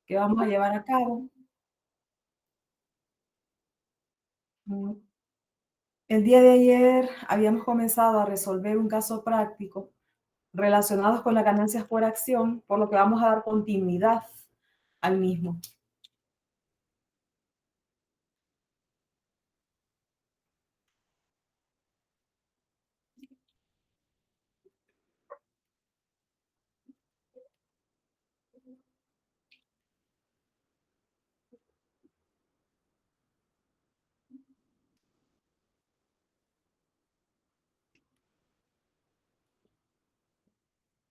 que vamos a llevar a cabo. El día de ayer habíamos comenzado a resolver un caso práctico relacionado con las ganancias por acción, por lo que vamos a dar continuidad al mismo.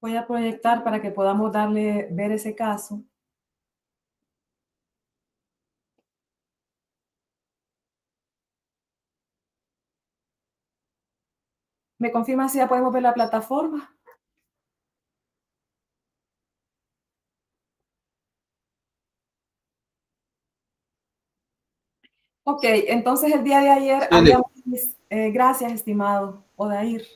Voy a proyectar para que podamos ver ese caso. ¿Me confirma si ya podemos ver la plataforma? Ok, entonces el día de ayer Sí, habíamos... gracias, estimado Odair.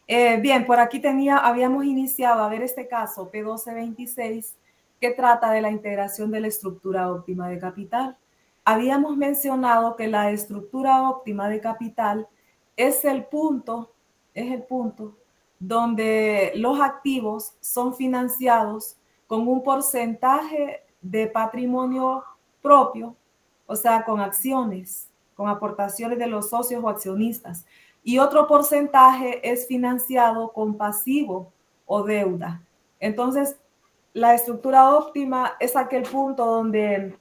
Bien, por aquí habíamos iniciado a ver este caso P1226 que trata de la integración de la estructura óptima de capital. Habíamos mencionado que la estructura óptima de capital es el punto donde los activos son financiados con un porcentaje de patrimonio propio, o sea, con acciones, con aportaciones de los socios o accionistas, y otro porcentaje es financiado con pasivo o deuda. Entonces, la estructura óptima es aquel punto donde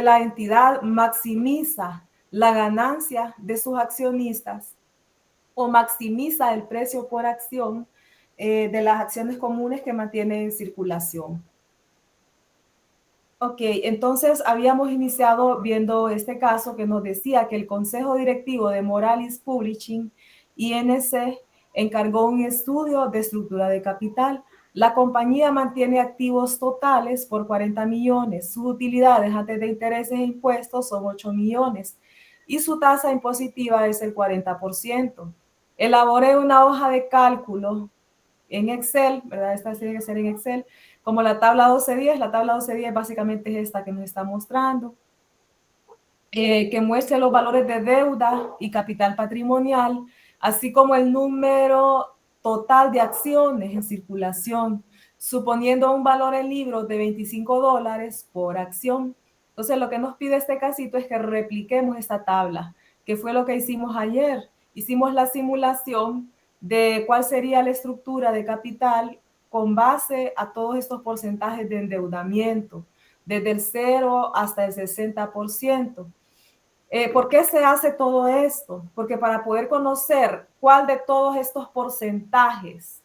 la entidad maximiza la ganancia de sus accionistas o maximiza el precio por acción de las acciones comunes que mantiene en circulación. Ok, entonces habíamos iniciado viendo este caso que nos decía que el Consejo Directivo de Moralis Publishing, INC, encargó un estudio de estructura de capital. La compañía mantiene activos totales por 40 millones. Sus utilidades antes de intereses e impuestos son 8 millones y su tasa impositiva es el 40%. Elaboré una hoja de cálculo en Excel, ¿verdad? Esta tiene que ser en Excel, como la tabla 1210. La tabla 1210 básicamente es esta que nos está mostrando, que muestra los valores de deuda y capital patrimonial, así como el número total de acciones en circulación, suponiendo un valor en libros de $25 por acción. Entonces, lo que nos pide este casito es que repliquemos esta tabla, que fue lo que hicimos ayer. Hicimos la simulación de cuál sería la estructura de capital con base a todos estos porcentajes de endeudamiento, desde el 0 hasta el 60%. ¿Por qué se hace todo esto? Porque para poder conocer cuál de todos estos porcentajes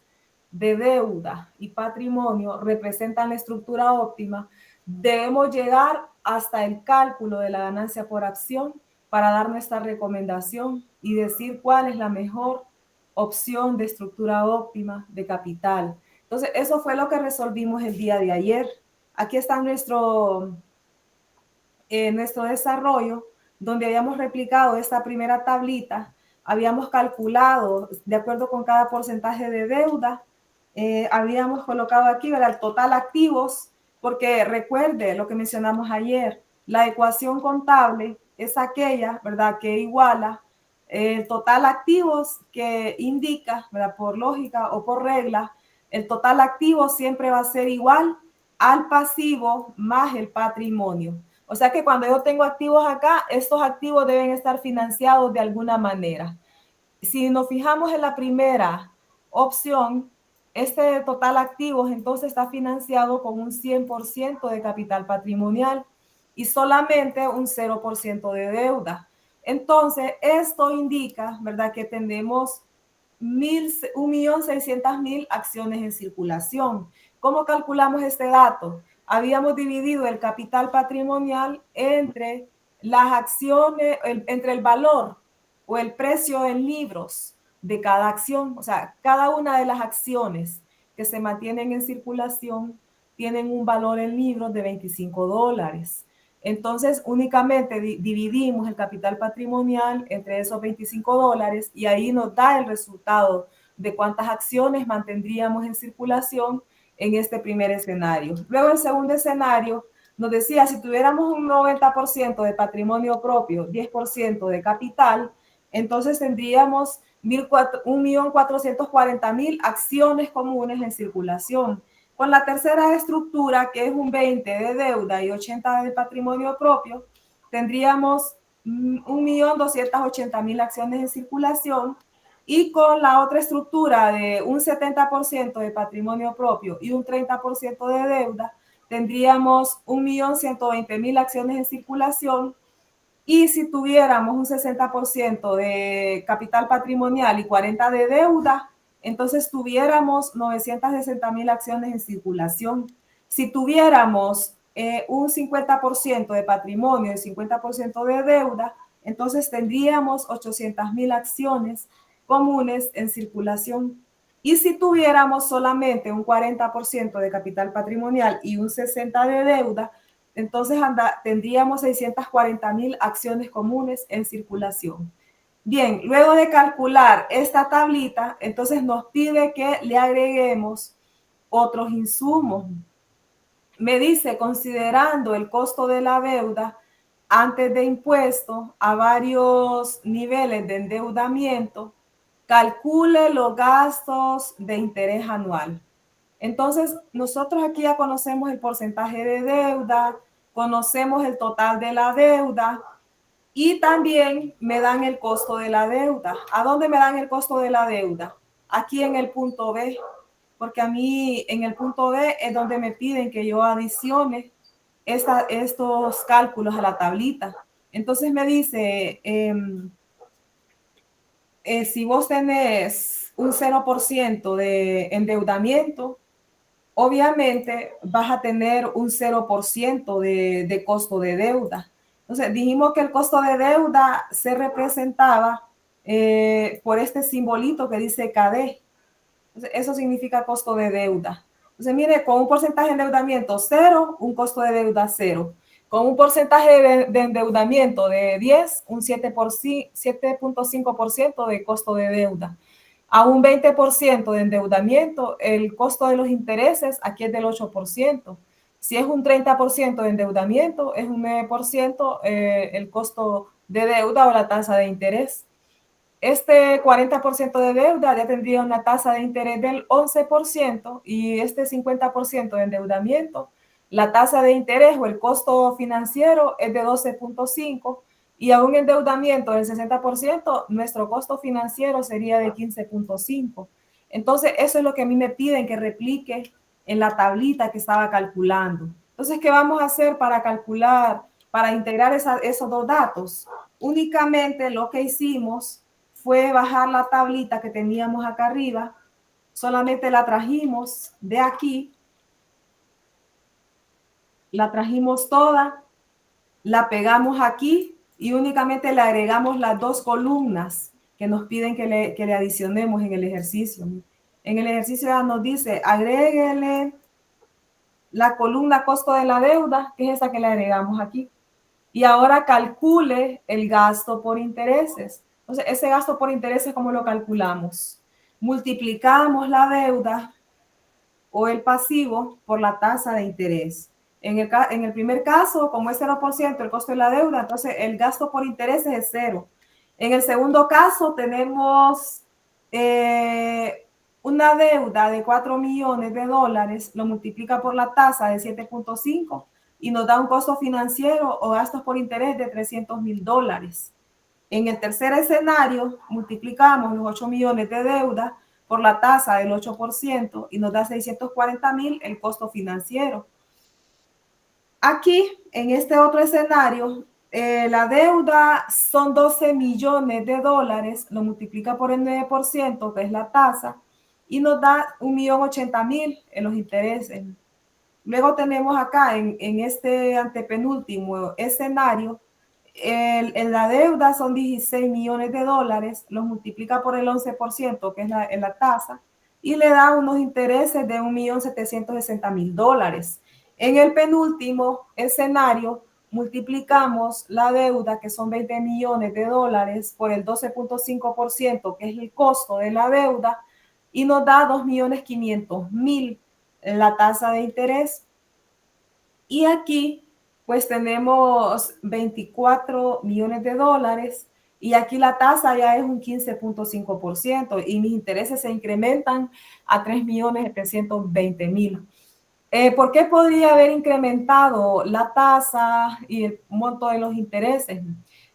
de deuda y patrimonio representan la estructura óptima, debemos llegar hasta el cálculo de la ganancia por acción para dar nuestra recomendación y decir cuál es la mejor opción de estructura óptima de capital. Entonces, eso fue lo que resolvimos el día de ayer. Aquí está nuestro desarrollo, donde habíamos replicado esta primera tablita, habíamos calculado de acuerdo con cada porcentaje de deuda, habíamos colocado aquí, ¿verdad?, el total activos, porque recuerde lo que mencionamos ayer, la ecuación contable es aquella, ¿verdad?, que iguala el total activos que indica, ¿verdad?, por lógica o por regla, el total activo siempre va a ser igual al pasivo más el patrimonio. O sea que cuando yo tengo activos acá, estos activos deben estar financiados de alguna manera. Si nos fijamos en la primera opción, este total activos entonces está financiado con un 100% de capital patrimonial y solamente un 0% de deuda. Entonces, esto indica, ¿verdad?, que tenemos 1.600.000 acciones en circulación. ¿Cómo calculamos este dato? Habíamos dividido el capital patrimonial entre las acciones, entre el valor o el precio en libros de cada acción. O sea, cada una de las acciones que se mantienen en circulación tienen un valor en libros de $25. Entonces, únicamente dividimos el capital patrimonial entre esos $25 y ahí nos da el resultado de cuántas acciones mantendríamos en circulación en este primer escenario. Luego, el segundo escenario, nos decía, si tuviéramos un 90% de patrimonio propio, 10% de capital, entonces tendríamos 1.440.000 acciones comunes en circulación. Con la tercera estructura, que es un 20 de deuda y 80 de patrimonio propio, tendríamos 1.280.000 acciones en circulación. Y con la otra estructura de un 70% de patrimonio propio y un 30% de deuda, tendríamos 1.120.000 acciones en circulación. Y si tuviéramos un 60% de capital patrimonial y 40% de deuda, entonces tuviéramos 960.000 acciones en circulación. Si tuviéramos un 50% de patrimonio y 50% de deuda, entonces tendríamos 800.000 acciones comunes en circulación. Y si tuviéramos solamente un 40% de capital patrimonial y un 60% de deuda, entonces tendríamos 640.000 acciones comunes en circulación. Bien, luego de calcular esta tablita, entonces nos pide que le agreguemos otros insumos. Me dice, considerando el costo de la deuda antes de impuestos a varios niveles de endeudamiento, calcule los gastos de interés anual. Entonces, nosotros aquí ya conocemos el porcentaje de deuda, conocemos el total de la deuda y también me dan el costo de la deuda. ¿A dónde me dan el costo de la deuda? Aquí en el punto B, porque a mí en el punto B es donde me piden que yo adicione estos cálculos a la tablita. Entonces me dice, si vos tenés un 0% de endeudamiento, obviamente vas a tener un 0% de costo de deuda. Entonces, dijimos que el costo de deuda se representaba por este simbolito que dice KD. Entonces, eso significa costo de deuda. Entonces, mire, con un porcentaje de endeudamiento 0, un costo de deuda 0. Con un porcentaje de endeudamiento de 10, un 7.5% de costo de deuda. A un 20% de endeudamiento, el costo de los intereses aquí es del 8%. Si es un 30% de endeudamiento, es un 9% el costo de deuda o la tasa de interés. Este 40% de deuda ya tendría una tasa de interés del 11% y este 50% de endeudamiento, la tasa de interés o el costo financiero es de 12.5% y a un endeudamiento del 60%, nuestro costo financiero sería de 15.5%. Entonces, eso es lo que a mí me piden que replique en la tablita que estaba calculando. Entonces, ¿qué vamos a hacer para calcular, para integrar esos dos datos? Únicamente lo que hicimos fue bajar la tablita que teníamos acá arriba, solamente la trajimos de aquí, la trajimos toda, la pegamos aquí y únicamente le agregamos las dos columnas que nos piden que le adicionemos en el ejercicio. En el ejercicio ya nos dice, agréguele la columna costo de la deuda, que es esa que le agregamos aquí. Y ahora calcule el gasto por intereses. Entonces, ese gasto por intereses, ¿cómo lo calculamos? Multiplicamos la deuda o el pasivo por la tasa de interés. En el primer caso, como es 0% el costo de la deuda, entonces el gasto por intereses es 0. En el segundo caso, tenemos una deuda de 4 millones de dólares, lo multiplica por la tasa de 7.5 y nos da un costo financiero o gastos por interés de $300.000. En el tercer escenario, multiplicamos los 8 millones de deuda por la tasa del 8% y nos da 640.000 el costo financiero. Aquí, en este otro escenario, la deuda son 12 millones de dólares, lo multiplica por el 9%, que es la tasa, y nos da 1.080.000 en los intereses. Luego tenemos acá, en este antepenúltimo escenario, en la deuda son 16 millones de dólares, los multiplica por el 11%, que es la tasa, y le da unos intereses de 1.760.000 dólares. En el penúltimo escenario, multiplicamos la deuda, que son 20 millones de dólares, por el 12.5%, que es el costo de la deuda, y nos da 2.500.000 la tasa de interés. Y aquí pues tenemos 24 millones de dólares y aquí la tasa ya es un 15.5% y mis intereses se incrementan a 3.720.000. ¿Por qué podría haber incrementado la tasa y el monto de los intereses?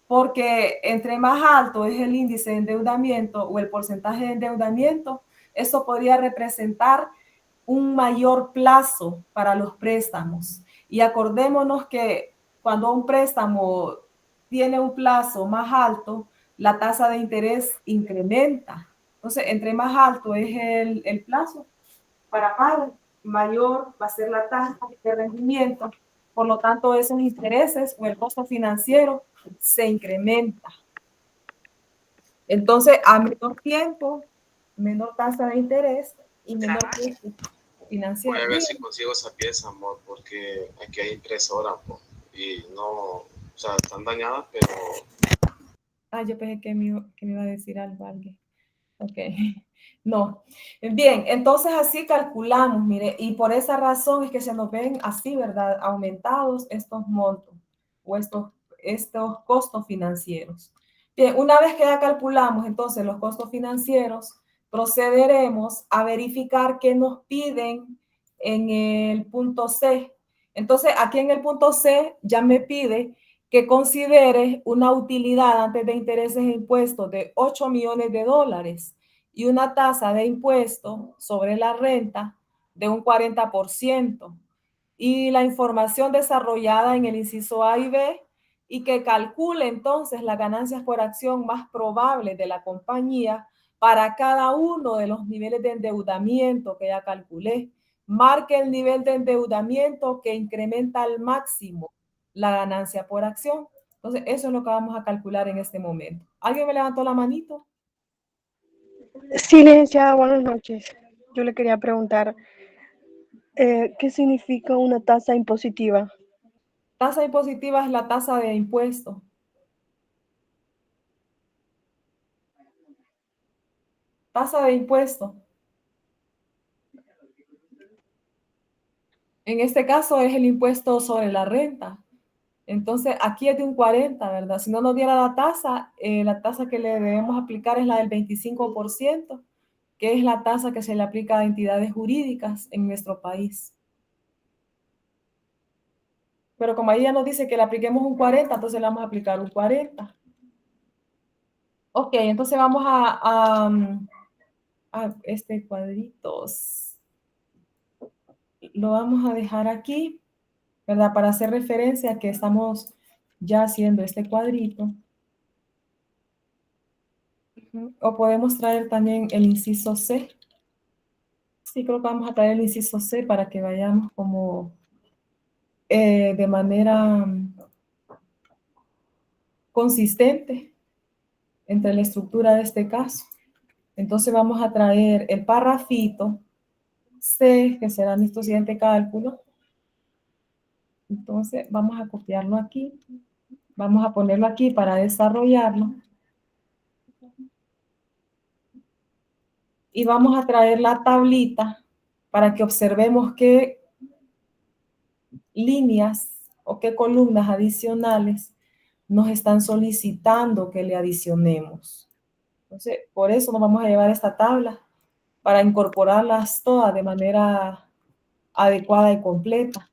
Porque entre más alto es el índice de endeudamiento o el porcentaje de endeudamiento, eso podría representar un mayor plazo para los préstamos. Y acordémonos que cuando un préstamo tiene un plazo más alto, la tasa de interés incrementa. Entonces, entre más alto es el plazo para pago, mayor va a ser la tasa de rendimiento. Por lo tanto, esos intereses o el costo financiero se incrementa. Entonces, a menor tiempo, menor tasa de interés y menor costo financiero. Voy a ver si consigo esa pieza, amor, porque aquí hay impresora, po, y no, o sea, están dañadas, pero... Ah, yo pensé que me iba a decir algo alguien. Ok, no. Bien, entonces así calculamos, mire, y por esa razón es que se nos ven así, ¿verdad? Aumentados estos montos o estos costos financieros. Bien, una vez que ya calculamos entonces los costos financieros, procederemos a verificar qué nos piden en el punto C. Entonces, aquí en el punto C ya me pide que considere una utilidad antes de intereses e impuestos de 8 millones de dólares y una tasa de impuesto sobre la renta de un 40%. Y la información desarrollada en el inciso A y B y que calcule entonces las ganancias por acción más probables de la compañía para cada uno de los niveles de endeudamiento que ya calculé. Marque el nivel de endeudamiento que incrementa al máximo la ganancia por acción. Entonces, eso es lo que vamos a calcular en este momento. ¿Alguien me levantó la manito? Sí, licenciada, buenas noches. Yo le quería preguntar, ¿qué significa una tasa impositiva? Tasa impositiva es la tasa de impuesto. Tasa de impuesto. En este caso es el impuesto sobre la renta. Entonces, aquí es de un 40, ¿verdad? Si no nos diera la tasa que le debemos aplicar es la del 25%, que es la tasa que se le aplica a entidades jurídicas en nuestro país. Pero como ahí ya nos dice que le apliquemos un 40, entonces le vamos a aplicar un 40. Ok, entonces vamos a este cuadritos. Lo vamos a dejar aquí, ¿verdad? Para hacer referencia a que estamos ya haciendo este cuadrito. O podemos traer también el inciso C. Sí, creo que vamos a traer el inciso C para que vayamos como de manera consistente entre la estructura de este caso. Entonces vamos a traer el parrafito C, que será nuestro siguiente cálculo. Entonces vamos a copiarlo aquí. Vamos a ponerlo aquí para desarrollarlo. Y vamos a traer la tablita para que observemos qué líneas o qué columnas adicionales nos están solicitando que le adicionemos. Entonces, por eso nos vamos a llevar esta tabla para incorporarlas todas de manera adecuada y completa.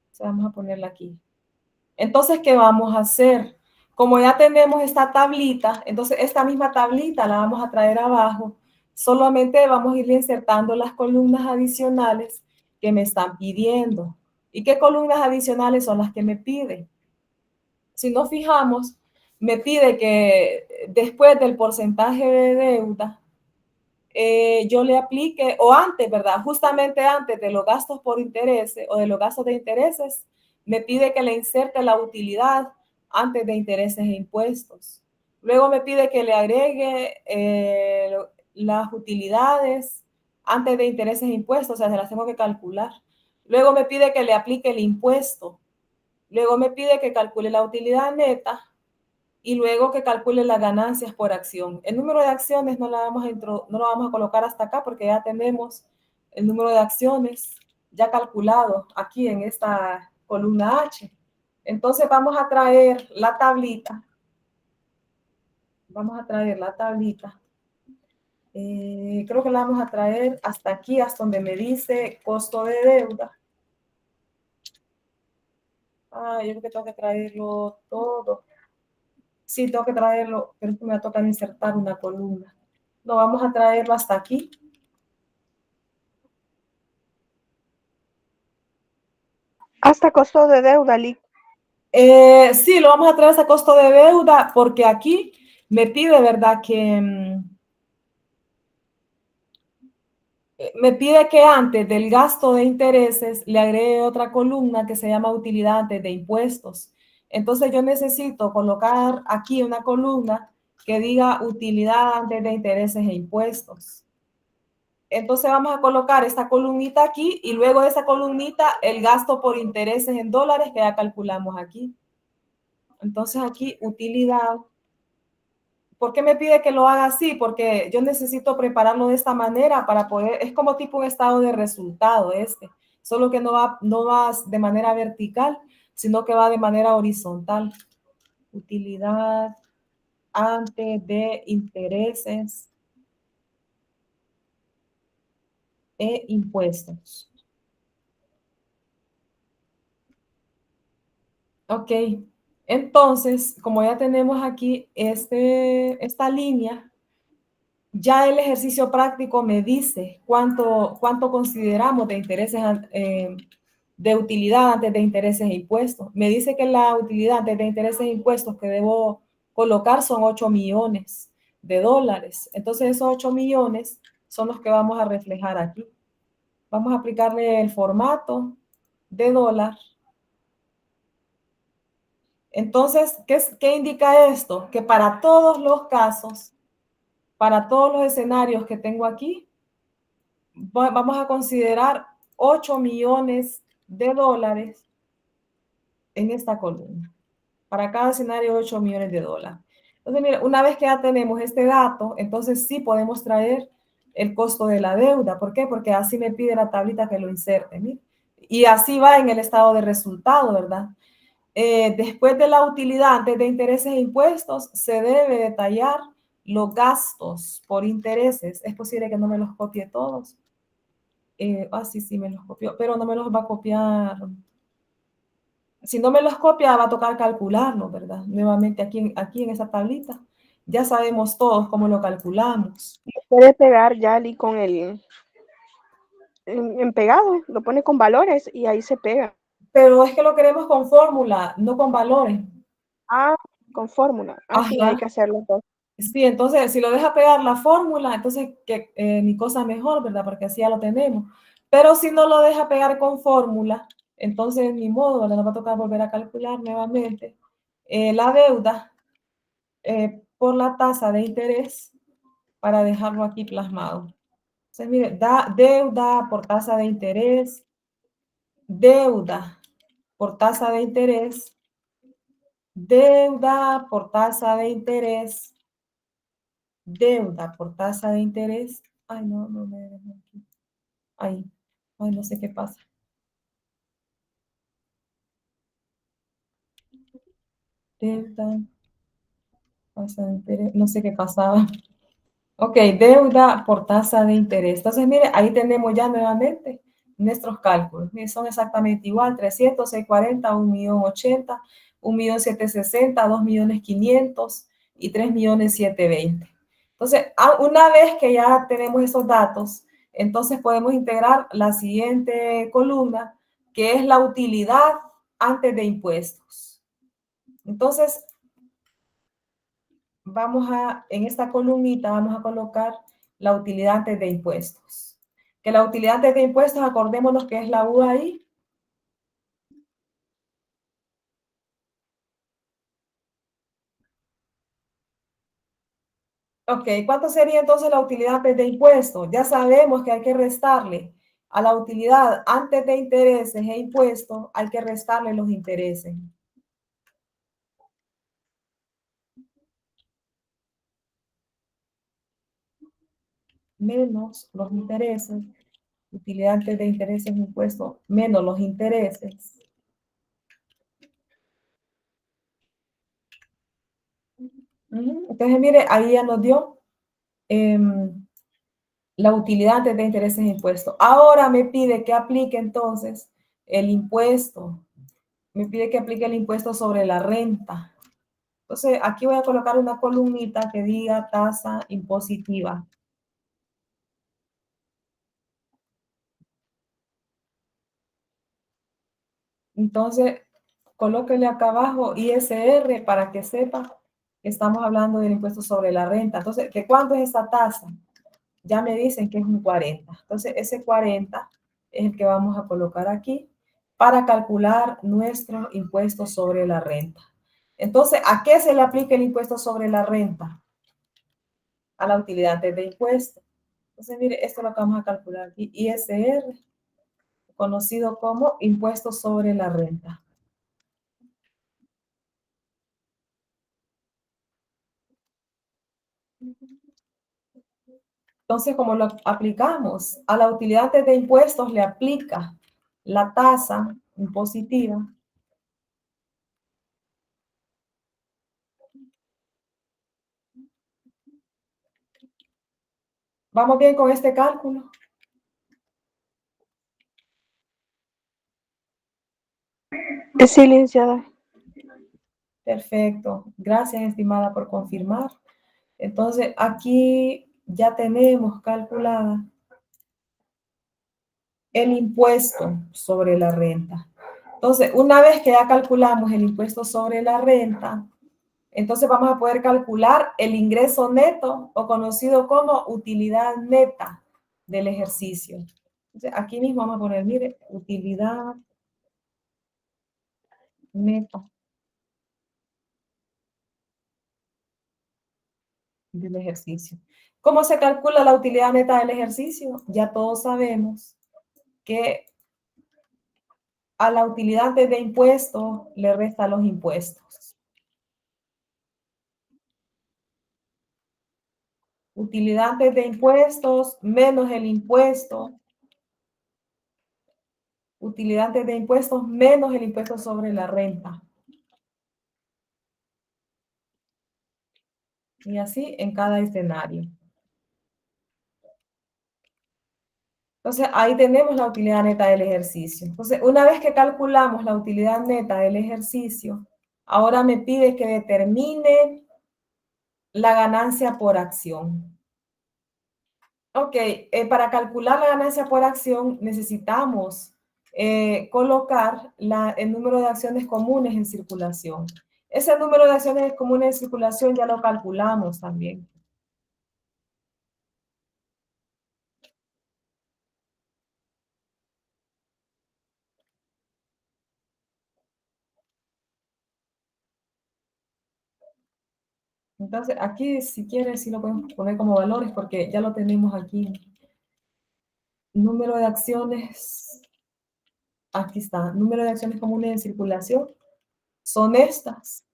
Entonces, vamos a ponerla aquí. Entonces, ¿qué vamos a hacer? Como ya tenemos esta tablita, entonces esta misma tablita la vamos a traer abajo. Solamente vamos a ir insertando las columnas adicionales que me están pidiendo. ¿Y qué columnas adicionales son las que me piden? Si nos fijamos, me pide que después del porcentaje de deuda, yo le aplique, o antes, ¿verdad? Justamente antes de los gastos por intereses o de los gastos de intereses, me pide que le inserte la utilidad antes de intereses e impuestos. Luego me pide que le agregue las utilidades antes de intereses e impuestos, o sea, se las tengo que calcular. Luego me pide que le aplique el impuesto. Luego me pide que calcule la utilidad neta y luego que calcule las ganancias por acción. El número de acciones no lo vamos a colocar hasta acá porque ya tenemos el número de acciones ya calculado aquí en esta columna H. Entonces vamos a traer la tablita. Vamos a traer la tablita. Creo que la vamos a traer hasta aquí, hasta donde me dice costo de deuda. Yo creo que tengo que traerlo todo. Sí, tengo que traerlo, pero es que me va a tocar insertar una columna. No, vamos a traerlo hasta aquí. Hasta costo de deuda, Sí, lo vamos a traer a costo de deuda porque aquí me pide, ¿verdad? Me pide que antes del gasto de intereses le agregue otra columna que se llama utilidad antes de impuestos. Entonces yo necesito colocar aquí una columna que diga utilidad antes de intereses e impuestos. Entonces vamos a colocar esta columnita aquí y luego de esa columnita el gasto por intereses en dólares que ya calculamos aquí. Entonces aquí utilidad. ¿Por qué me pide que lo haga así? Porque yo necesito prepararlo de esta manera para poder, es como tipo un estado de resultado solo que no va de manera vertical, sino que va de manera horizontal. Utilidad antes de intereses e impuestos. Ok, entonces, como ya tenemos aquí esta línea, ya el ejercicio práctico me dice cuánto consideramos de intereses, de utilidad antes de intereses e impuestos. Me dice que la utilidad antes de intereses e impuestos que debo colocar son 8 millones de dólares. Entonces esos 8 millones son los que vamos a reflejar aquí. Vamos a aplicarle el formato de dólar. Entonces, ¿qué indica esto? Que para todos los casos, para todos los escenarios que tengo aquí, vamos a considerar 8 millones de dólares en esta columna. Para cada escenario, 8 millones de dólares. Entonces, mira, una vez que ya tenemos este dato, entonces sí podemos traer el costo de la deuda. ¿Por qué? Porque así me pide la tablita que lo inserte. ¿Mira? Y así va en el estado de resultado, ¿verdad? Después de la utilidad antes de intereses e impuestos, se debe detallar los gastos por intereses. Es posible que no me los copie todos. Sí, me los copió, pero no me los va a copiar. Si no me los copia, va a tocar calcularlo, ¿verdad? Nuevamente aquí en esa tablita. Ya sabemos todos cómo lo calculamos. puede pegar ya con el en pegado, lo pone con valores y ahí se pega. Pero es que lo queremos con fórmula, no con valores. Con fórmula. Sí, hay Ajá. que hacerlo entonces. Sí, entonces, si lo deja pegar la fórmula, entonces mi cosa mejor, ¿verdad? Porque así ya lo tenemos. Pero si no lo deja pegar con fórmula, entonces ni modo, ¿verdad? Nos va a tocar volver a calcular nuevamente la deuda por la tasa de interés para dejarlo aquí plasmado. Entonces, mire, deuda por tasa de interés, deuda por tasa de interés, deuda por tasa de interés, deuda por tasa de interés. Ay, no me dejo aquí. Ay, no sé qué pasa. Deuda, tasa de interés, no sé qué pasaba. Ok, deuda por tasa de interés. Entonces, mire, ahí tenemos ya nuevamente nuestros cálculos. Mire, son exactamente igual, 300, 640, 1.080.000, 1.760.000, 2.500.000 y 3.720.000. Entonces, una vez que ya tenemos esos datos, entonces podemos integrar la siguiente columna, que es la utilidad antes de impuestos. Entonces, en esta columnita vamos a colocar la utilidad antes de impuestos. Que la utilidad antes de impuestos, acordémonos que es la U ahí. Ok, ¿cuánto sería entonces la utilidad antes de impuestos? Ya sabemos que hay que restarle a la utilidad antes de intereses e impuestos, hay que restarle los intereses. Menos los intereses, utilidad antes de intereses e impuestos, menos los intereses. Entonces, mire, ahí ya nos dio la utilidad antes de intereses e impuestos. Ahora me pide que aplique entonces el impuesto. Me pide que aplique el impuesto sobre la renta. Entonces, aquí voy a colocar una columnita que diga tasa impositiva. Entonces, colóquele acá abajo ISR para que sepa que estamos hablando del impuesto sobre la renta. Entonces, ¿de cuánto es esta tasa? Ya me dicen que es un 40. Entonces, ese 40 es el que vamos a colocar aquí para calcular nuestro impuesto sobre la renta. Entonces, ¿a qué se le aplica el impuesto sobre la renta? A la utilidad antes de impuesto. Entonces, mire, esto es lo que vamos a calcular aquí. ISR, conocido como impuesto sobre la renta. Entonces, como lo aplicamos a la utilidad antes de impuestos, le aplica la tasa impositiva. ¿Vamos bien con este cálculo? Sí, licenciada. Perfecto. Gracias, estimada, por confirmar. Entonces, aquí ya tenemos calculada el impuesto sobre la renta. Entonces, una vez que ya calculamos el impuesto sobre la renta, entonces vamos a poder calcular el ingreso neto o conocido como utilidad neta del ejercicio. Entonces, aquí mismo vamos a poner, mire, utilidad neta del ejercicio. ¿Cómo se calcula la utilidad neta del ejercicio? Ya todos sabemos que a la utilidad de impuestos le resta los impuestos. Utilidad de impuestos menos el impuesto. Utilidad de impuestos menos el impuesto sobre la renta. Y así en cada escenario. Entonces, ahí tenemos la utilidad neta del ejercicio. Entonces, una vez que calculamos la utilidad neta del ejercicio, ahora me pide que determine la ganancia por acción. Ok, para calcular la ganancia por acción necesitamos colocar el número de acciones comunes en circulación. Ese número de acciones comunes en circulación ya lo calculamos también. Entonces, aquí si quieres, sí lo podemos poner como valores porque ya lo tenemos aquí. Número de acciones, aquí está, número de acciones comunes en circulación, son estas.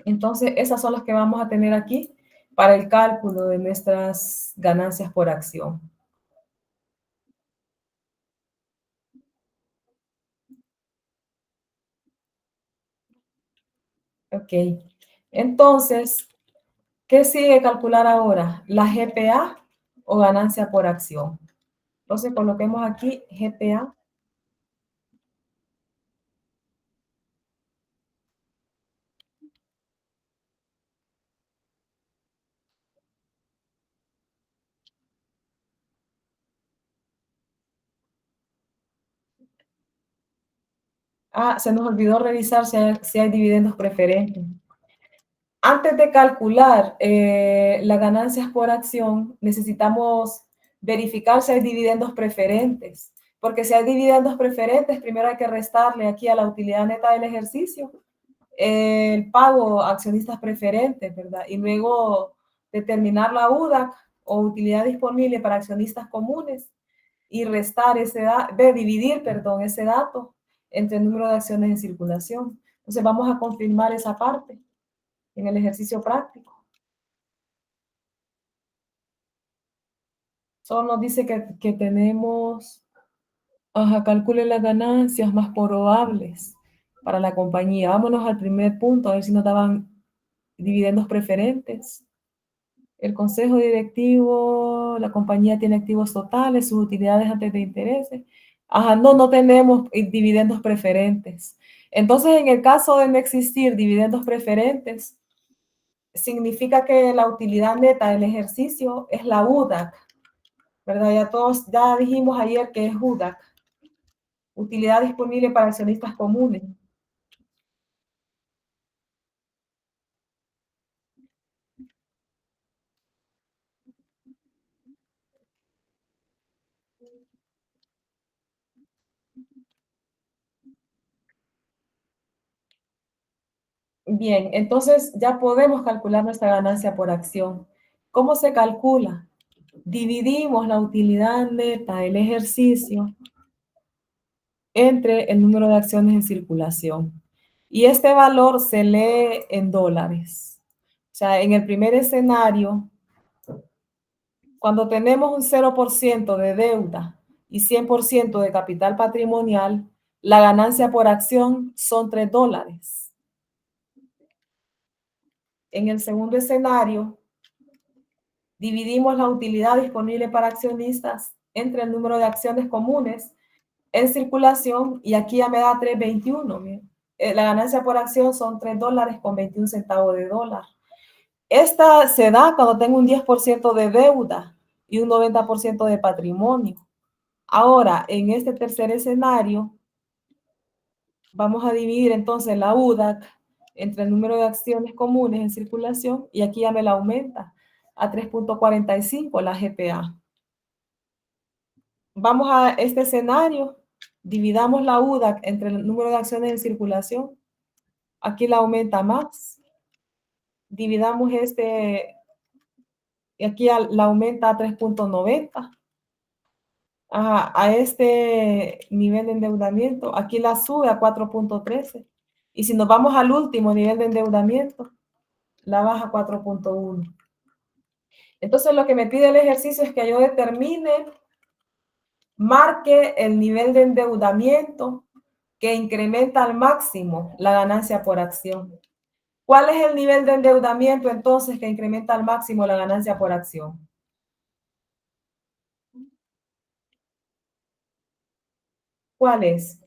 Entonces, esas son las que vamos a tener aquí para el cálculo de nuestras ganancias por acción. Ok, entonces, ¿qué sigue calcular ahora? ¿La GPA o ganancia por acción? Entonces, coloquemos aquí GPA. Ah, se nos olvidó revisar si hay dividendos preferentes. Antes de calcular las ganancias por acción, necesitamos verificar si hay dividendos preferentes. Porque si hay dividendos preferentes, primero hay que restarle aquí a la utilidad neta del ejercicio el pago a accionistas preferentes, ¿verdad? Y luego determinar la UDAC o utilidad disponible para accionistas comunes y restar ese dato, dividir, perdón, ese dato entre el número de acciones en circulación. Entonces vamos a confirmar esa parte en el ejercicio práctico. Solo nos dice que tenemos, calcule las ganancias más probables para la compañía. Vámonos al primer punto, a ver si nos daban dividendos preferentes. El consejo directivo, la compañía tiene activos totales, sus utilidades antes de intereses. Ajá, no tenemos dividendos preferentes. Entonces, en el caso de no existir dividendos preferentes, significa que la utilidad neta del ejercicio es la UDAC, ¿verdad? Ya dijimos ayer que es UDAC, utilidad disponible para accionistas comunes. Bien, entonces ya podemos calcular nuestra ganancia por acción. ¿Cómo se calcula? Dividimos la utilidad neta del ejercicio entre el número de acciones en circulación. Y este valor se lee en dólares. O sea, en el primer escenario, cuando tenemos un 0% de deuda y 100% de capital patrimonial, la ganancia por acción son $3. En el segundo escenario, dividimos la utilidad disponible para accionistas entre el número de acciones comunes en circulación y aquí ya me da 3.21. La ganancia por acción son $3.21 de dólar. Esta se da cuando tengo un 10% de deuda y un 90% de patrimonio. Ahora, en este tercer escenario, vamos a dividir entonces la UDAC entre el número de acciones comunes en circulación y aquí ya me la aumenta a 3.45 la GPA. Vamos a este escenario, dividamos la UDAC entre el número de acciones en circulación. Aquí la aumenta más. Dividamos este, y aquí la aumenta a 3.90. A este nivel de endeudamiento, aquí la sube a 4.13. Y si nos vamos al último nivel de endeudamiento, la baja a 4.1. Entonces, lo que me pide el ejercicio es que yo determine, marque el nivel de endeudamiento que incrementa al máximo la ganancia por acción. ¿Cuál es el nivel de endeudamiento entonces que incrementa al máximo la ganancia por acción? ¿Cuál es?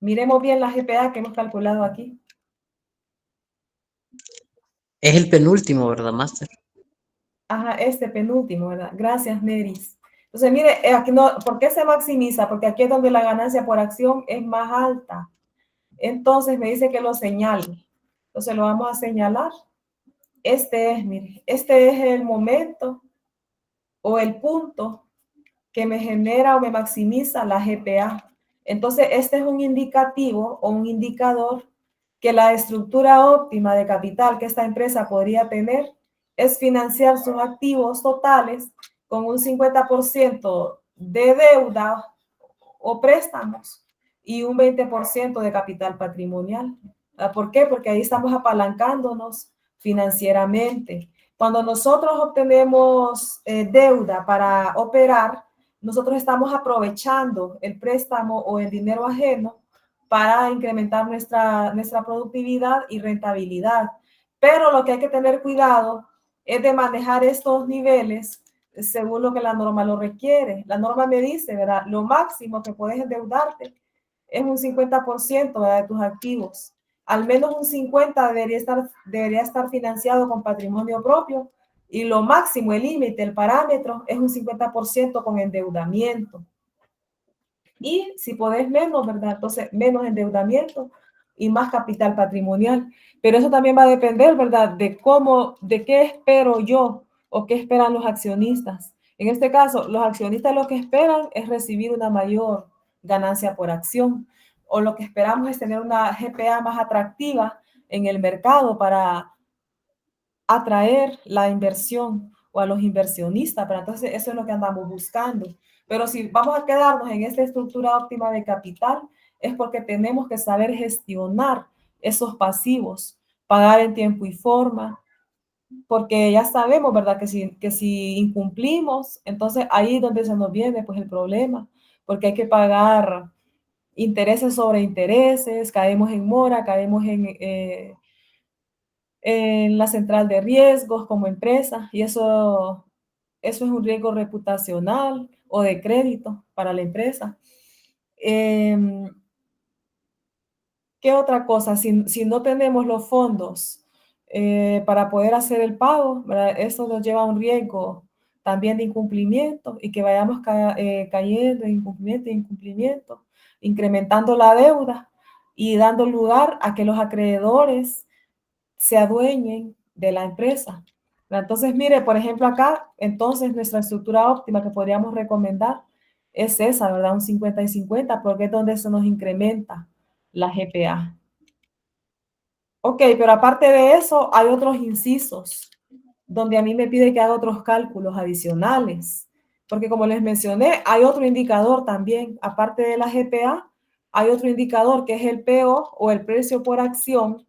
Miremos bien la GPA que hemos calculado aquí. Es el penúltimo, ¿verdad, Master? Ajá, este penúltimo, ¿verdad? Gracias, Neris. Entonces, mire, aquí no, ¿por qué se maximiza? Porque aquí es donde la ganancia por acción es más alta. Entonces, me dice que lo señale. Entonces, lo vamos a señalar. Mire, este es el momento o el punto que me genera o me maximiza la GPA. Entonces, este es un indicativo o un indicador que la estructura óptima de capital que esta empresa podría tener es financiar sus activos totales con un 50% de deuda o préstamos y un 20% de capital patrimonial. ¿Por qué? Porque ahí estamos apalancándonos financieramente. Cuando nosotros obtenemos deuda para operar, nosotros estamos aprovechando el préstamo o el dinero ajeno para incrementar nuestra productividad y rentabilidad. Pero lo que hay que tener cuidado es de manejar estos niveles según lo que la norma lo requiere. La norma me dice, ¿verdad? Lo máximo que puedes endeudarte es un 50%, ¿verdad?, de tus activos. Al menos un 50% debería estar financiado con patrimonio propio y lo máximo, el límite, el parámetro es un 50% con endeudamiento. Y si podés menos, ¿verdad? Entonces, menos endeudamiento y más capital patrimonial. Pero eso también va a depender, ¿verdad?, de qué espero yo o qué esperan los accionistas. En este caso, los accionistas lo que esperan es recibir una mayor ganancia por acción, o lo que esperamos es tener una GPA más atractiva en el mercado para atraer la inversión o a los inversionistas, pero entonces eso es lo que andamos buscando. Pero si vamos a quedarnos en esta estructura óptima de capital, es porque tenemos que saber gestionar esos pasivos, pagar en tiempo y forma, porque ya sabemos, ¿verdad?, que si incumplimos, entonces ahí es donde se nos viene pues el problema, porque hay que pagar intereses sobre intereses, caemos en mora, caemos en la central de riesgos como empresa, y eso es un riesgo reputacional o de crédito para la empresa. ¿Qué otra cosa? Si no tenemos los fondos para poder hacer el pago, ¿verdad? Eso nos lleva a un riesgo también de incumplimiento y que vayamos cayendo en incumplimiento, incrementando la deuda y dando lugar a que los acreedores se adueñen de la empresa. Entonces, mire, por ejemplo, acá, entonces nuestra estructura óptima que podríamos recomendar es esa, ¿verdad? Un 50 y 50, porque es donde se nos incrementa la GPA. Ok, pero aparte de eso, hay otros incisos donde a mí me pide que haga otros cálculos adicionales. Porque como les mencioné, hay otro indicador también, aparte de la GPA, hay otro indicador que es el PO o el precio por acción.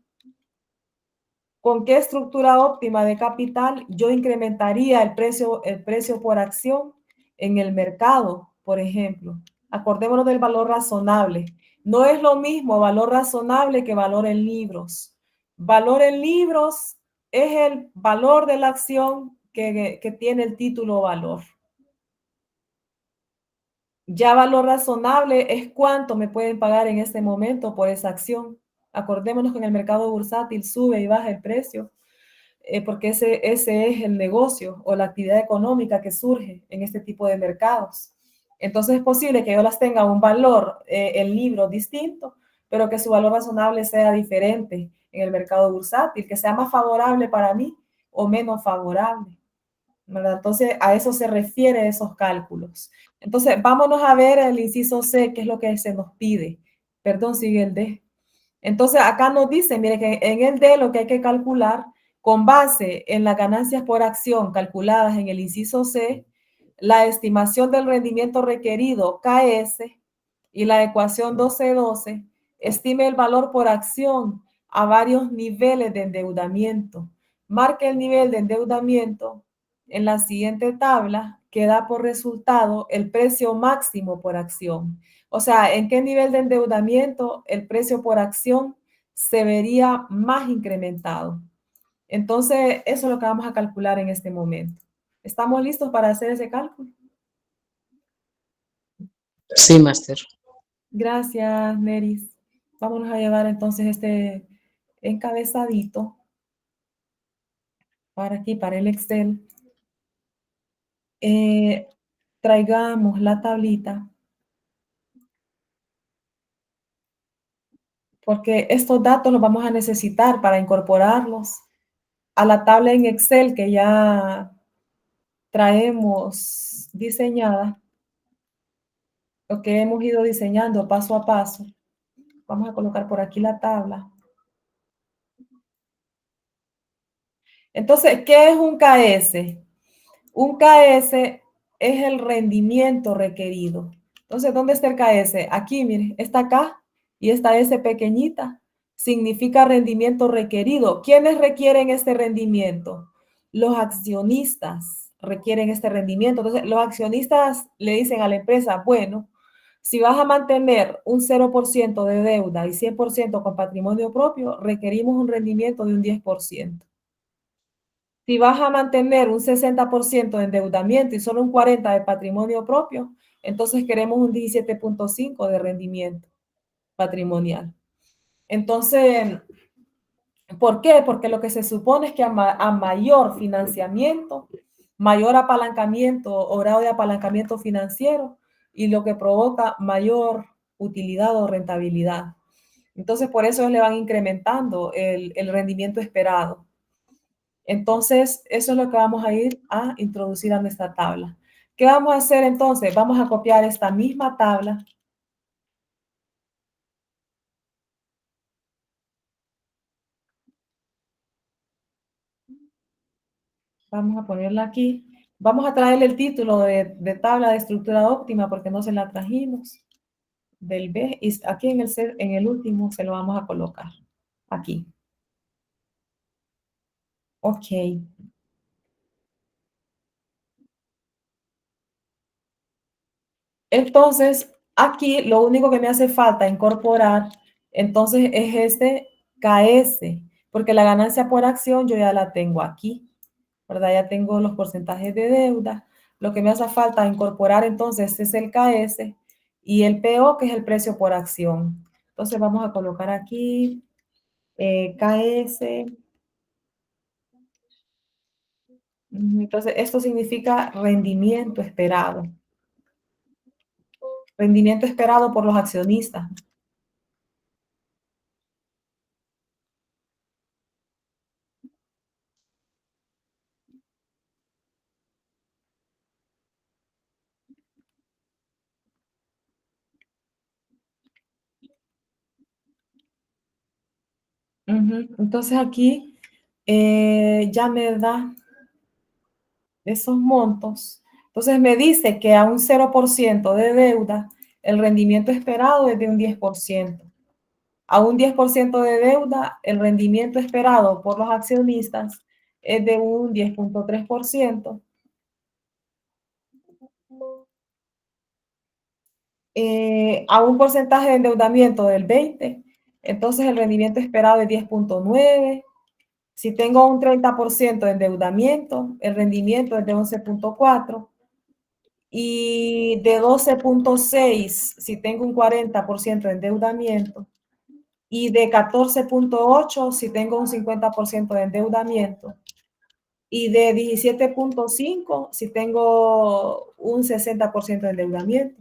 ¿Con qué estructura óptima de capital yo incrementaría el precio por acción en el mercado, por ejemplo? Acordémonos del valor razonable. No es lo mismo valor razonable que valor en libros. Valor en libros es el valor de la acción que tiene el título valor. Ya valor razonable es cuánto me pueden pagar en este momento por esa acción. Acordémonos que en el mercado bursátil sube y baja el precio porque ese es el negocio o la actividad económica que surge en este tipo de mercados. Entonces es posible que yo las tenga un valor en libro distinto, pero que su valor razonable sea diferente en el mercado bursátil, que sea más favorable para mí o menos favorable, ¿verdad? Entonces a eso se refiere esos cálculos. Entonces vámonos a ver el inciso C, que es lo que se nos pide. Perdón, sigue el D. Entonces, acá nos dice, mire, que en el D lo que hay que calcular, con base en las ganancias por acción calculadas en el inciso C, la estimación del rendimiento requerido, KS, y la ecuación 1212, estime el valor por acción a varios niveles de endeudamiento. Marque el nivel de endeudamiento en la siguiente tabla, que da por resultado el precio máximo por acción. O sea, ¿en qué nivel de endeudamiento el precio por acción se vería más incrementado? Entonces, eso es lo que vamos a calcular en este momento. ¿Estamos listos para hacer ese cálculo? Sí, máster. Gracias, Neris. Vámonos a llevar entonces este encabezadito para aquí, para el Excel. Traigamos la tablita, porque estos datos los vamos a necesitar para incorporarlos a la tabla en Excel que ya traemos diseñada, lo que hemos ido diseñando paso a paso. Vamos a colocar por aquí la tabla. Entonces, ¿qué es un KS? Un KS es el rendimiento requerido. Entonces, ¿dónde está el KS? Aquí, mire, está acá y esta S pequeñita significa rendimiento requerido. ¿Quiénes requieren este rendimiento? Los accionistas requieren este rendimiento. Entonces, los accionistas le dicen a la empresa, bueno, si vas a mantener un 0% de deuda y 100% con patrimonio propio, requerimos un rendimiento de un 10%. Si vas a mantener un 60% de endeudamiento y solo un 40% de patrimonio propio, entonces queremos un 17.5% de rendimiento patrimonial. Entonces, ¿por qué? Porque lo que se supone es que a mayor financiamiento, mayor apalancamiento o grado de apalancamiento financiero y lo que provoca mayor utilidad o rentabilidad. Entonces, por eso le van incrementando el rendimiento esperado. Entonces, eso es lo que vamos a ir a introducir a nuestra tabla. ¿Qué vamos a hacer entonces? Vamos a copiar esta misma tabla. Vamos a ponerla aquí. Vamos a traerle el título de tabla de estructura óptima porque no se la trajimos. Del B, y aquí en el último se lo vamos a colocar. Aquí. Ok. Entonces, aquí lo único que me hace falta incorporar, entonces es este KS. porque la ganancia por acción yo ya la tengo aquí, ¿verdad? Ya tengo los porcentajes de deuda. Lo que me hace falta incorporar entonces es el KS y el PO, que es el precio por acción. Entonces vamos a colocar aquí KS. Entonces esto significa rendimiento esperado. Rendimiento esperado por los accionistas. Entonces aquí ya me da esos montos. Entonces me dice que a un 0% de deuda, el rendimiento esperado es de un 10%. A un 10% de deuda, el rendimiento esperado por los accionistas es de un 10.3%. A un porcentaje de endeudamiento del 20%, entonces el rendimiento esperado es 10.9%. Si tengo un 30% de endeudamiento, el rendimiento es de 11.4%. Y de 12.6 si tengo un 40% de endeudamiento, y de 14.8 si tengo un 50% de endeudamiento, y de 17.5 si tengo un 60% de endeudamiento.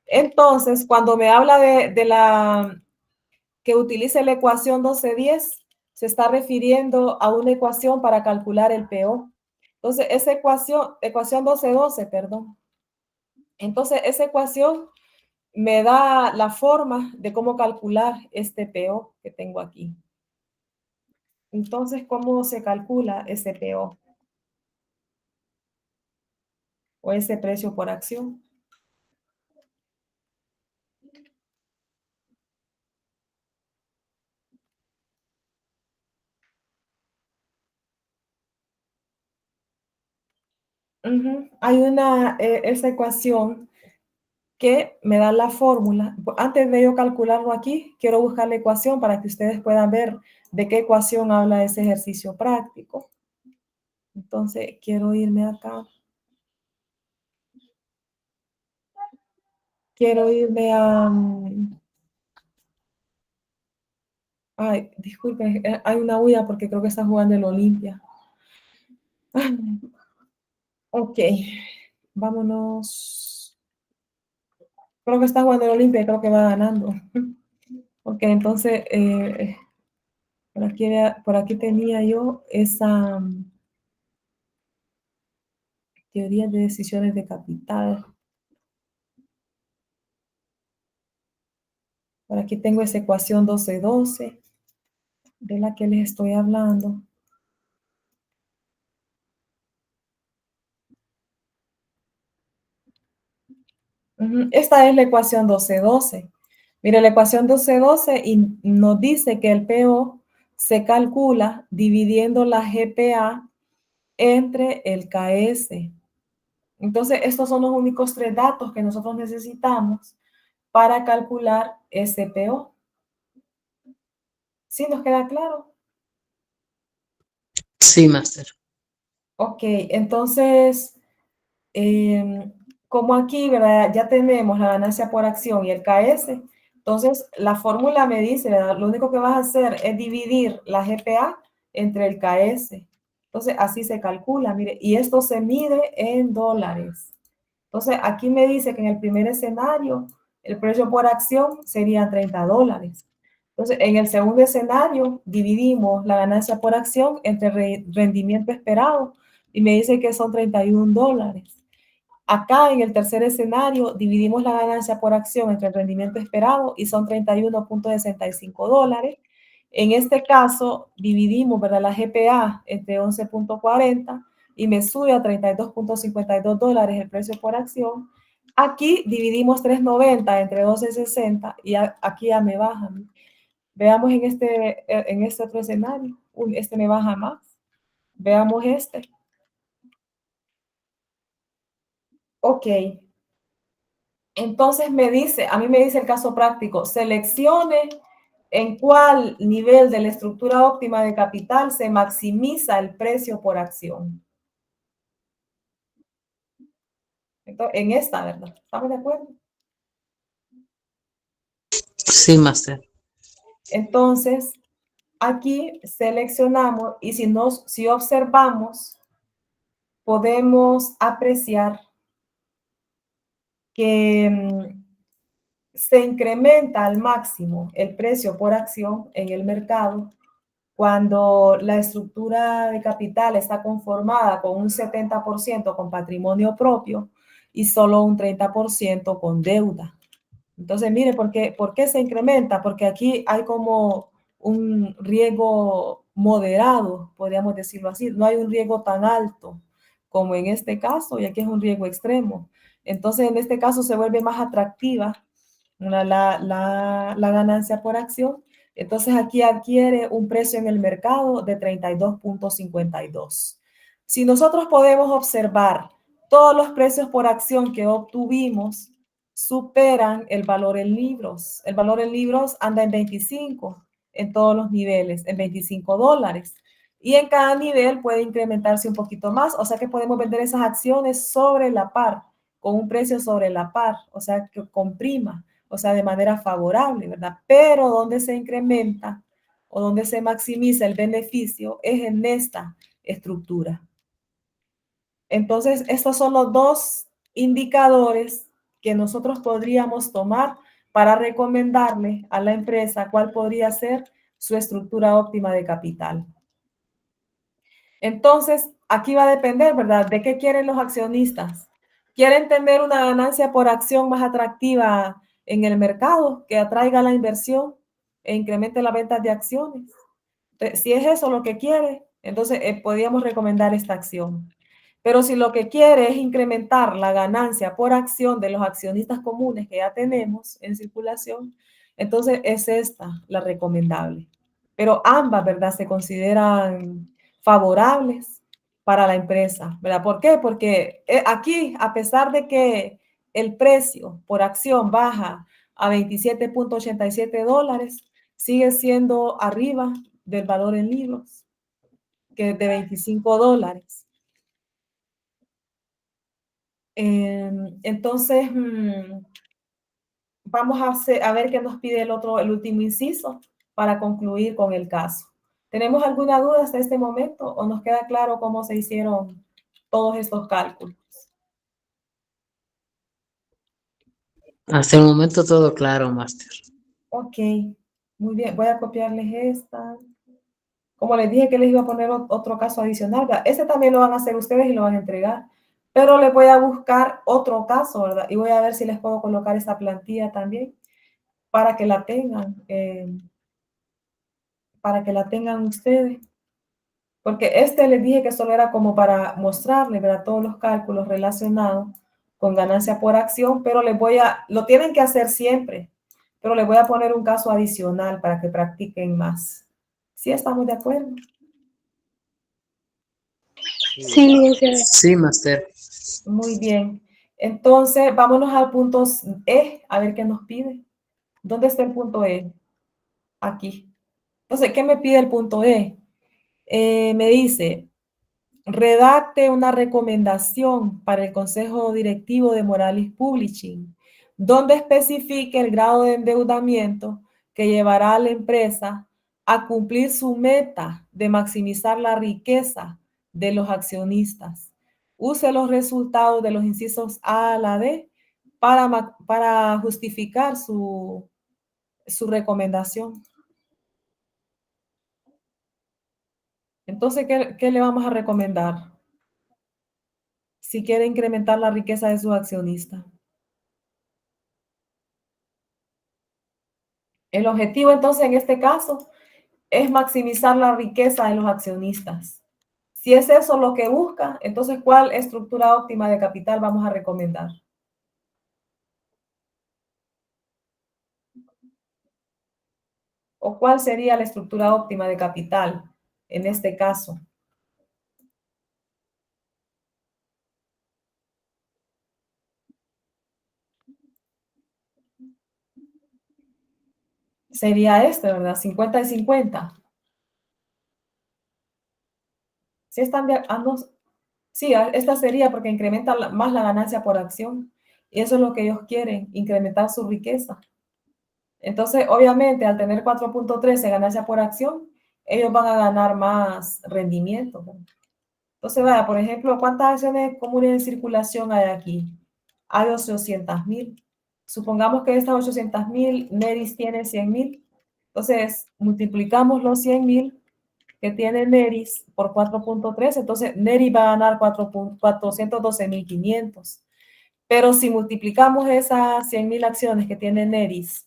Entonces, cuando me habla de la que utilice la ecuación 1210, se está refiriendo a una ecuación para calcular el PO. Entonces, esa ecuación 1212, perdón. Entonces, esa ecuación me da la forma de cómo calcular este PO que tengo aquí. Entonces, ¿cómo se calcula ese PO o ese precio por acción? Hay esa ecuación que me da la fórmula. Antes de yo calcularlo aquí, quiero buscar la ecuación para que ustedes puedan ver de qué ecuación habla ese ejercicio práctico. Entonces, quiero irme acá. Quiero irme a... Ay, disculpen, hay una huya porque creo que está jugando el Olimpia. Ok, vámonos. Creo que está jugando el Olimpia y creo que va ganando. Ok, entonces, por aquí tenía yo esa teoría de decisiones de capital. Por aquí tengo esa ecuación 1212 de la que les estoy hablando. Esta es la ecuación 1212. Mire, la ecuación 1212 nos dice que el PO se calcula dividiendo la GPA entre el KS. Entonces, estos son los únicos tres datos que nosotros necesitamos para calcular ese PO. ¿Sí nos queda claro? Sí, máster. Ok, entonces, como aquí, ¿verdad? Ya tenemos la ganancia por acción y el KS, entonces la fórmula me dice, ¿verdad? Lo único que vas a hacer es dividir la GPA entre el KS. Entonces, así se calcula, mire, y esto se mide en dólares. Entonces, aquí me dice que en el primer escenario, el precio por acción sería $30. Entonces, en el segundo escenario, dividimos la ganancia por acción entre rendimiento esperado y me dice que son $31. Acá en el tercer escenario dividimos la ganancia por acción entre el rendimiento esperado y son $31.65. En este caso dividimos, ¿verdad?, la GPA entre 11.40 y me sube a $32.52 el precio por acción. Aquí dividimos 3.90 entre 12.60 y aquí ya me baja. Veamos en este otro escenario. Este me baja más. Veamos este. Ok. Entonces a mí me dice el caso práctico, seleccione ¿En cuál nivel de la estructura óptima de capital se maximiza el precio por acción? Entonces, en esta, ¿verdad? ¿Estamos de acuerdo? Sí, máster. Entonces, aquí seleccionamos y si observamos, podemos apreciar que se incrementa al máximo el precio por acción en el mercado cuando la estructura de capital está conformada con un 70% con patrimonio propio y solo un 30% con deuda. Entonces, mire, ¿por qué se incrementa? Porque aquí hay como un riesgo moderado, podríamos decirlo así. No hay un riesgo tan alto como en este caso, y aquí es un riesgo extremo. Entonces, en este caso se vuelve más atractiva la ganancia por acción. Entonces, aquí adquiere un precio en el mercado de 32.52. Si nosotros podemos observar todos los precios por acción que obtuvimos, superan el valor en libros. El valor en libros anda en 25 en todos los niveles, en $25. Y en cada nivel puede incrementarse un poquito más, o sea que podemos vender esas acciones sobre la par, con un precio sobre la par, o sea que con prima, o sea de manera favorable, ¿verdad? Pero donde se incrementa o donde se maximiza el beneficio es en esta estructura. Entonces, estos son los dos indicadores que nosotros podríamos tomar para recomendarle a la empresa cuál podría ser su estructura óptima de capital. Entonces, aquí va a depender, ¿verdad? ¿De qué quieren los accionistas? ¿Quieren tener una ganancia por acción más atractiva en el mercado que atraiga la inversión e incremente las ventas de acciones? Si es eso lo que quiere, entonces podríamos recomendar esta acción. Pero si lo que quiere es incrementar la ganancia por acción de los accionistas comunes que ya tenemos en circulación, entonces es esta la recomendable. Pero ambas, ¿verdad? Se consideran favorables para la empresa, ¿verdad? ¿Por qué? Porque aquí, a pesar de que el precio por acción baja a $27.87, sigue siendo arriba del valor en libros, que es de $25. Entonces, vamos a ver qué nos pide el último inciso para concluir con el caso. ¿Tenemos alguna duda hasta este momento o nos queda claro cómo se hicieron todos estos cálculos? Hasta el momento todo claro, máster. Ok, muy bien. Voy a copiarles esta. Como les dije que les iba a poner otro caso adicional, ¿verdad? Este también lo van a hacer ustedes y lo van a entregar. Pero les voy a buscar otro caso, ¿verdad? Y voy a ver si les puedo colocar esta plantilla también para que la tengan ustedes. Porque este les dije que solo era como para mostrarles, ¿verdad? Todos los cálculos relacionados con ganancia por acción, pero lo tienen que hacer siempre, pero les voy a poner un caso adicional para que practiquen más. ¿Sí estamos de acuerdo? Sí, licenciada. Sí, máster. Muy bien. Entonces, vámonos al punto E, a ver qué nos pide. ¿Dónde está el punto E? Aquí. Entonces, ¿qué me pide el punto E? Me dice, redacte una recomendación para el Consejo Directivo de Moralis Publishing, donde especifique el grado de endeudamiento que llevará a la empresa a cumplir su meta de maximizar la riqueza de los accionistas. Use los resultados de los incisos A a la D para justificar su recomendación. Entonces, ¿qué le vamos a recomendar? Si quiere incrementar la riqueza de sus accionistas. El objetivo entonces en este caso es maximizar la riqueza de los accionistas. Si es eso lo que busca, entonces ¿cuál estructura óptima de capital vamos a recomendar? ¿O cuál sería la estructura óptima de capital en este caso? sería este, ¿verdad? 50 y 50. Si están de ambos, sí, esta sería porque incrementa más la ganancia por acción. Y eso es lo que ellos quieren, incrementar su riqueza. Entonces, obviamente, al tener 4.13 ganancia por acción, ellos van a ganar más rendimiento, ¿no? Entonces, vaya, por ejemplo, ¿cuántas acciones comunes en circulación hay aquí? Hay 800,000. Supongamos que de estas 800,000, Neris tiene 100,000. Entonces, multiplicamos los 100,000 que tiene Neris por 4.3. Entonces, Neris va a ganar 412,500. Pero si multiplicamos esas 100,000 acciones que tiene Neris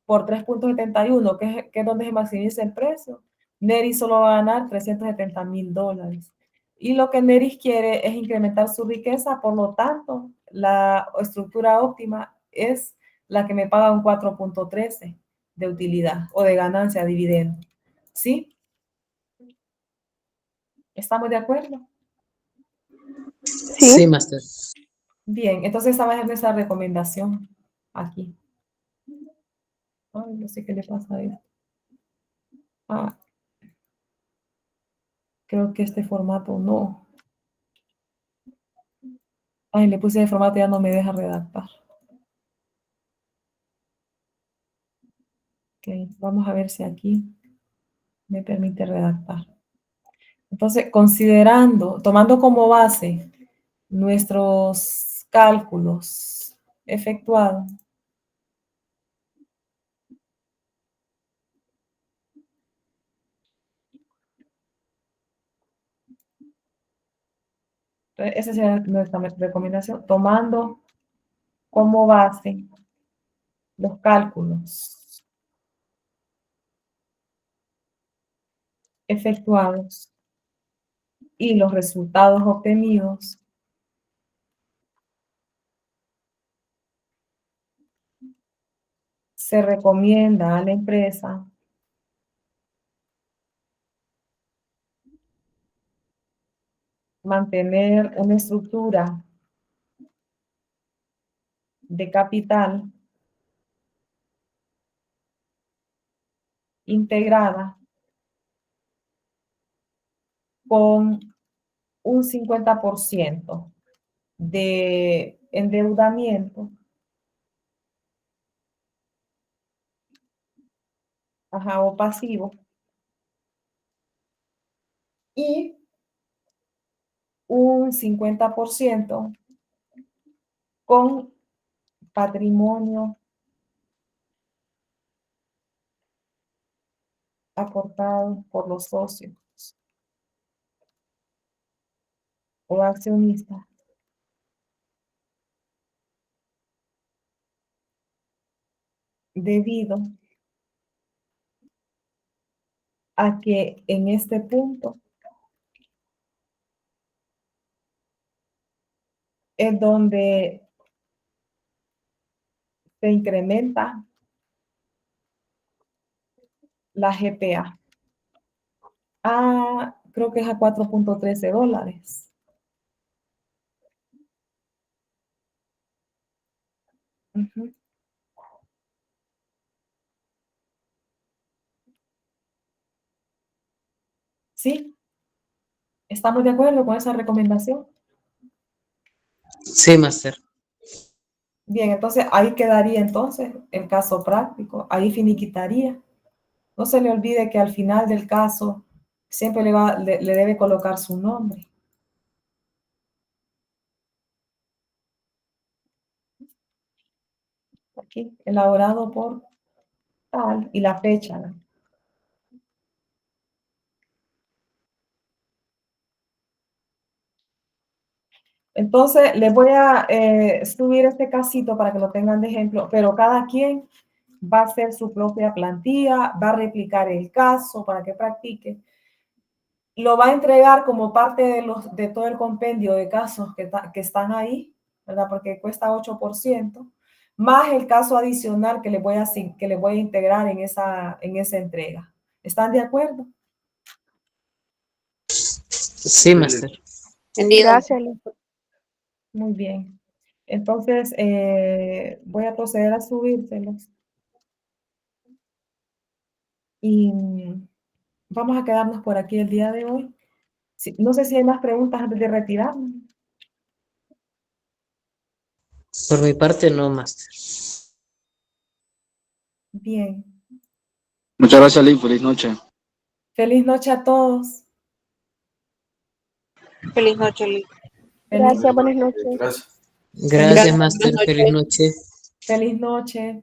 por 3.71, que es donde se maximiza el precio, Neris solo va a ganar $370,000. Y lo que Neris quiere es incrementar su riqueza, por lo tanto, la estructura óptima es la que me paga un 4.13 de utilidad o de ganancia, dividendo. ¿Sí? ¿Estamos de acuerdo? Sí, Sí, máster. Bien, entonces esa va a ser nuestra recomendación aquí. Ay, no sé qué le pasa a esto. Ah, creo que este formato no. Ay, le puse de formato, ya no me deja redactar. Ok, vamos a ver si aquí me permite redactar. Entonces, tomando como base nuestros cálculos efectuados, esa sería nuestra recomendación, tomando como base los cálculos efectuados y los resultados obtenidos, se recomienda a la empresa mantener una estructura de capital integrada con un 50% de endeudamiento, o pasivo, y un 50% con patrimonio aportado por los socios o accionistas, debido a que en este punto es donde se incrementa la GPA. Creo que es a $4.13. Ujú. ¿Sí? ¿Estamos de acuerdo con esa recomendación? Sí, máster. Bien, entonces ahí quedaría entonces el caso práctico, ahí finiquitaría. No se le olvide que al final del caso siempre le debe colocar su nombre. Aquí, elaborado por tal y la fecha, ¿no? Entonces, les voy a subir este casito para que lo tengan de ejemplo, pero cada quien va a hacer su propia plantilla, va a replicar el caso para que practique. Lo va a entregar como parte de todo el compendio de casos que están ahí, ¿verdad? Porque cuesta 8%, más el caso adicional que le voy a integrar en esa entrega. ¿Están de acuerdo? Sí, máster. gracias, Liz. Muy bien. Entonces, voy a proceder a subírselos. Y vamos a quedarnos por aquí el día de hoy. No sé si hay más preguntas antes de retirarnos. Por mi parte, no, Master. Bien. Muchas gracias, Lee. Feliz noche. Feliz noche a todos. Feliz noche, Lee. Feliz, Gracias, buenas noches. Gracias. Gracias, Master. Feliz noche. feliz noche.